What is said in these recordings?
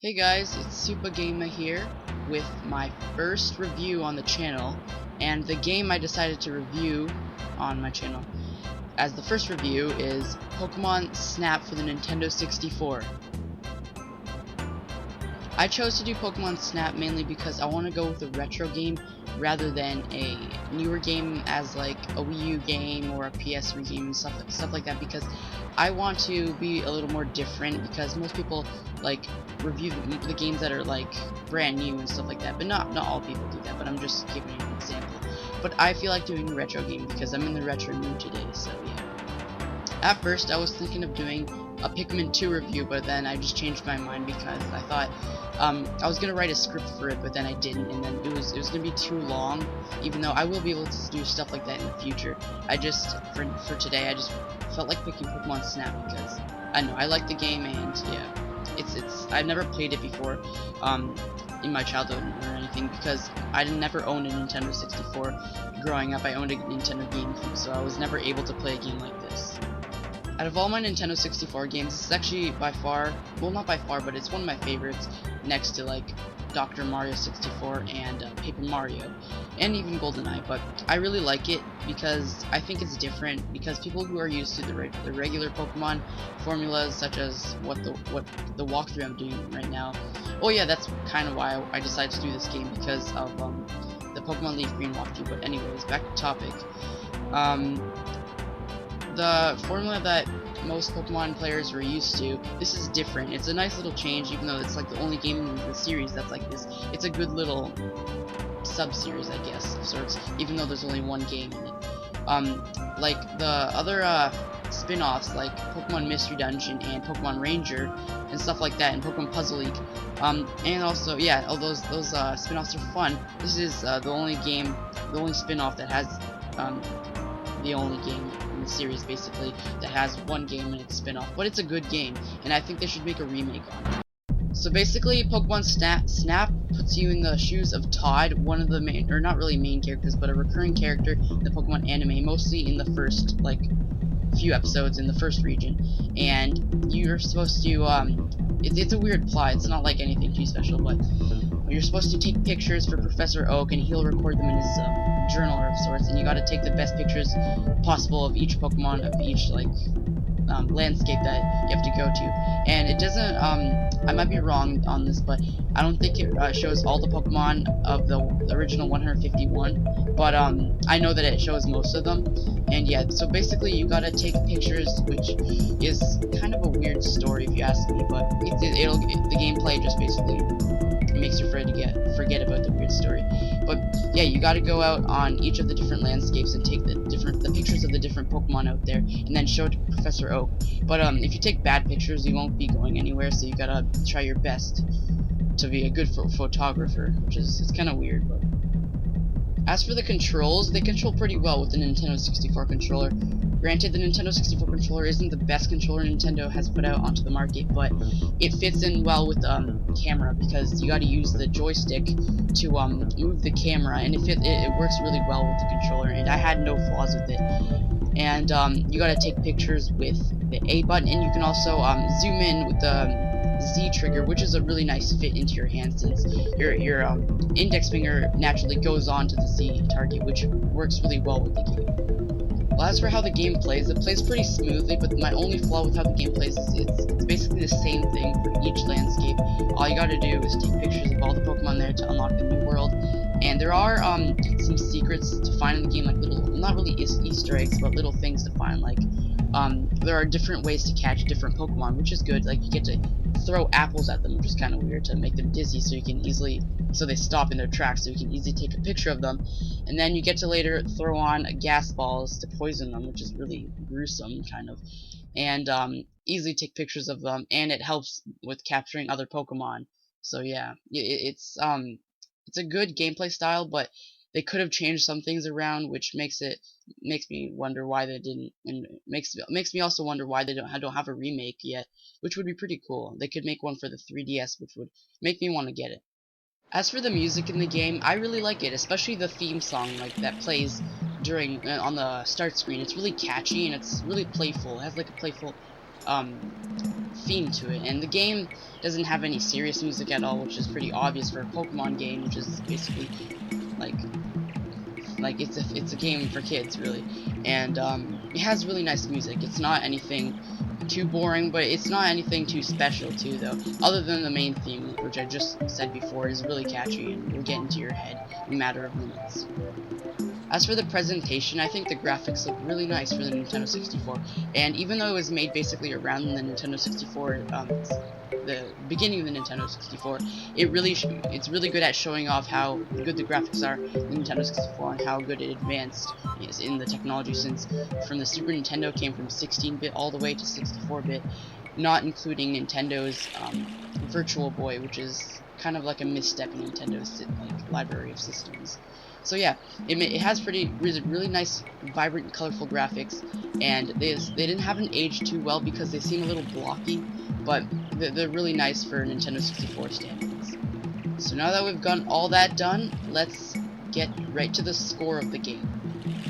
Hey guys, it's SupaGamma here with my first review on the channel, and the game I decided to review on my channel as the first review is Pokemon Snap for the Nintendo 64. I chose to do Pokemon Snap mainly because I want to go with a retro game rather than a newer game as like a Wii U game or a PS3 game and stuff like that, because I want to be a little more different, because most people like review the games that are like brand new and stuff like that, but not all people do that, but I'm just giving you an example. But I feel like doing a retro game because I'm in the retro mood today, so yeah. At first I was thinking of doing a Pikmin 2 review, but then I just changed my mind because I thought I was gonna write a script for it, but then I didn't, and then it was gonna be too long, even though I will be able to do stuff like that in the future. I just for today I just felt like picking Pokemon Snap because I know I like the game, and yeah, it's I've never played it before in my childhood or anything, because I never owned a Nintendo 64 growing up. I owned a Nintendo GameCube, so I was never able to play a game like this. Out of all my Nintendo 64 games, this is actually by far, well, not by far, but it's one of my favorites, next to like Dr. Mario 64 and Paper Mario, and even GoldenEye. But I really like it because I think it's different, because people who are used to the regular Pokemon formulas, such as what the walkthrough I'm doing right now. Oh yeah, that's kind of why I decided to do this game, because of the Pokemon Leaf Green walkthrough. But anyways, back to topic. The formula that most Pokemon players were used to, this is different. It's a nice little change, even though it's like the only game in the series that's like this. It's a good little sub-series, I guess, of sorts, even though there's only one game in it. Like the other spin-offs, like Pokemon Mystery Dungeon and Pokemon Ranger and stuff like that, and Pokemon Puzzle League, and also, yeah, all those spin-offs are fun. This is the only spin-off that has the only game in the series, basically, that has one game in its spin-off. But it's a good game, and I think they should make a remake on it. So basically, Pokemon Snap puts you in the shoes of Todd, one of the main, or not really main characters, but a recurring character in the Pokemon anime, mostly in the first, like, few episodes in the first region. And you're supposed to, it's a weird plot. It's not like anything too special, but you're supposed to take pictures for Professor Oak, and he'll record them in his journal of sorts, and you gotta take the best pictures possible of each Pokemon, of each like landscape that you have to go to. And it doesn't, I might be wrong on this, but I don't think it shows all the Pokemon of the original 151, but I know that it shows most of them. And yeah, so basically you gotta take pictures, which is kind of a weird story if you ask me, but the gameplay just basically makes you forget about the weird story. But yeah, you gotta go out on each of the different landscapes and take the pictures of the different Pokemon out there, and then show it to Professor Oak. But if you take bad pictures, you won't be going anywhere, so you gotta try your best to be a good photographer, which is, it's kind of weird. But as for the controls, they control pretty well with the Nintendo 64 controller. Granted, the Nintendo 64 controller isn't the best controller Nintendo has put out onto the market, but it fits in well with the camera, because you got to use the joystick to move the camera, and it works really well with the controller, and I had no flaws with it. And you got to take pictures with the A button, and you can also zoom in with the Z trigger, which is a really nice fit into your hand, since your index finger naturally goes on to the Z target, which works really well with the game. Well, as for how the game plays, it plays pretty smoothly, but my only flaw with how the game plays is it's basically the same thing for each landscape. All you gotta do is take pictures of all the Pokemon there to unlock the new world, and there are some secrets to find in the game, like little, not really Easter eggs, but little things to find, like there are different ways to catch different Pokemon, which is good. Like you get to throw apples at them, which is kind of weird, to make them dizzy, so they stop in their tracks, so you can easily take a picture of them. And then you get to later throw on gas balls to poison them, which is really gruesome, kind of, and easily take pictures of them, and it helps with capturing other Pokemon. So yeah, it's a good gameplay style, but they could have changed some things around, which makes me wonder why they didn't, and makes me also wonder why they don't have a remake yet, which would be pretty cool. They could make one for the 3DS, which would make me want to get it. As for the music in the game, I really like it, especially the theme song that plays during on the start screen. It's really catchy, and it's really playful. It has like a playful theme to it, and the game doesn't have any serious music at all, which is pretty obvious for a Pokemon game, which is basically like it's a game for kids, really. And it has really nice music. It's not anything too boring, but it's not anything too special too, though, other than the main theme, which I just said before is really catchy and will get into your head in a matter of minutes. As for the presentation, I think the graphics look really nice for the Nintendo 64, and even though it was made basically around the Nintendo 64, the beginning of the Nintendo 64, it's really good at showing off how good the graphics are in the Nintendo 64 and how good it advanced is in the technology, since from the Super Nintendo came from 16-bit all the way to 64-bit, not including Nintendo's Virtual Boy, which is kind of like a misstep in Nintendo's library of systems. So yeah, it has really nice, vibrant, colorful graphics, and they didn't have an age too well because they seem a little blocky, but they're really nice for Nintendo 64 standards. So now that we've gotten all that done, let's get right to the score of the game.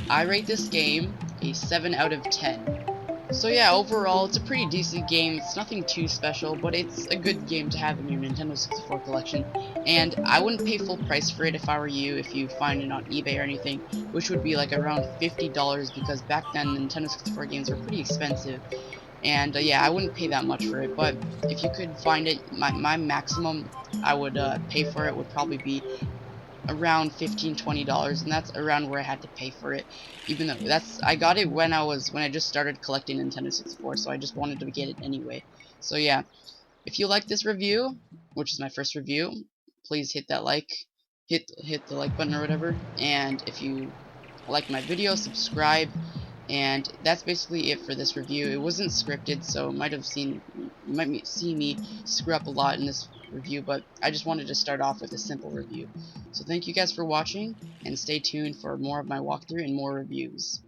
I rate this game a 7 out of 10. So yeah, overall, it's a pretty decent game. It's nothing too special, but it's a good game to have in your Nintendo 64 collection. And I wouldn't pay full price for it if I were you, if you find it on eBay or anything, which would be like around $50, because back then Nintendo 64 games were pretty expensive. And yeah, I wouldn't pay that much for it, but if you could find it, my maximum I would pay for it would probably be around $15–20, and that's around where I had to pay for it, even though I got it when I just started collecting Nintendo 64, so I just wanted to get it anyway. So yeah, if you like this review, which is my first review, please hit that hit the like button or whatever, and if you like my video, subscribe. And that's basically it for this review. It wasn't scripted, so you might see me screw up a lot in this review, but I just wanted to start off with a simple review. So thank you guys for watching, and stay tuned for more of my walkthrough and more reviews.